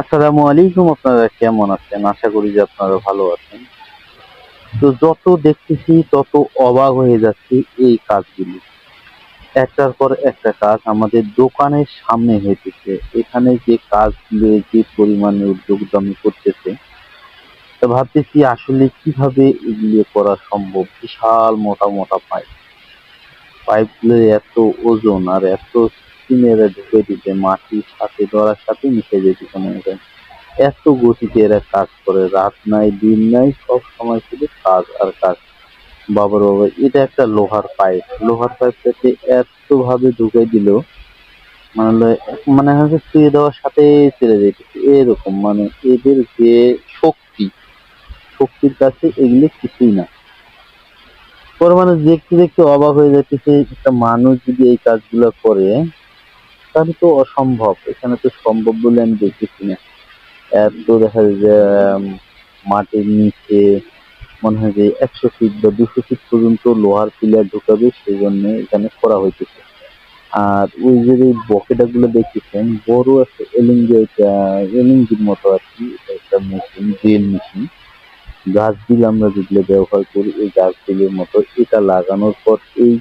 আসসালামু আলাইকুম। আপনারা কেমন আছেন? আশা করি যে আপনারা ভালো আছেন। তো যত দেখতেছি তত অবাক হয়ে যাচ্ছি এই কাজগুলি। একটার পর একটা কাজ আমাদের দোকানের সামনে হইতেছে। এখানে যে কাজগুলো যে পরিমাণে উদ্যোগদামি করতেছে, তো ভাবতেছি আসলে কিভাবে এগুলো করা সম্ভব? বিশাল মোটা, মোটা পাইপ। পাইপগুলোর এত ওজন আর এত স্পিনেরে ঢুকে দিতে মাটির সাথে ধরার সাথে মিশে যেতেছে মনে করেন। এত গতিতে এরা কাজ করে, রাত নাই দিন নাই, সব সময় শুধু কাজ আর কাজ। বাবার বাবা, এটা একটা লোহার পাইপ, লোহার পাইপটাকে এত ভাবে ঢুকাই দিল, মানে মানে হচ্ছে শুয়ে দেওয়ার সাথে ছেড়ে যেতেছে এরকম। মানে এদের যে শক্তি, শক্তির কাছে এগুলি কিছুই না। পরে মানে দেখতে দেখতে অবাক হয়ে যাচ্ছে, একটা মানুষ যদি এই কাজগুলো করে তাহলে তো অসম্ভব, এখানে তো সম্ভব বলে আমি দেখতেছি না। এত দেখা যায় যে মাটির নিচে মনে হয় যে ১০০ ফিট বা ২০০ ফিট পর্যন্ত লোহার পিলার ঢুকাবে, সেই জন্য এখানে করা হইতেছে। আর ওই যে বকেটা গুলো দেখতেছেন, বড় একটা এলএনজির মতো আর কি, এটা একটা মেশিন, ড্রিল মেশিন। গাছ বিল আমরা যেগুলো ব্যবহার করি, এই গাছ বিলের মতো এটা লাগানোর পর এই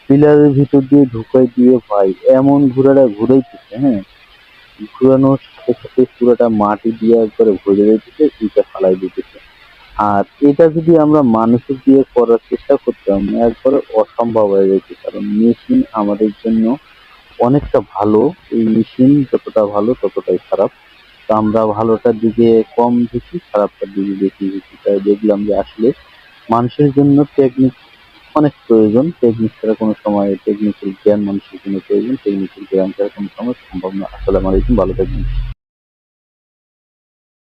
পিলারের ভিতর দিয়ে ঢুকাই দিয়ে ভাই এমন ঘুরাইতেছে, হ্যাঁ, ঘুরানোর সাথে সাথে পুরোটা মাটি দিয়ে একবারে ভরে দিতেছে, ইটা ফালাই দিতেছে। আর এটা যদি আমরা মানুষের দিয়ে করার চেষ্টা করতাম, একবারে অসম্ভব হয়ে যেত। কারণ মেশিন আমাদের জন্য অনেকটা ভালো। এই মেশিন যতটা ভালো ততটাই খারাপ। তো আমরা ভালোটার দিকে কম দেখি, খারাপটার দিকে বেশি দেখি। তাই দেখলাম যে আসলে মানুষের জন্য টেকনিক অনেক প্রয়োজন। টেকনিক ছাড়া কোনো সময়, টেকনিক্যাল জ্ঞান মানুষের জন্য প্রয়োজন। টেকনিক্যাল জ্ঞান ছাড়া কোনো সময় সম্ভব না। আসসালামু আলাইকুম, ভালো থাকবেন।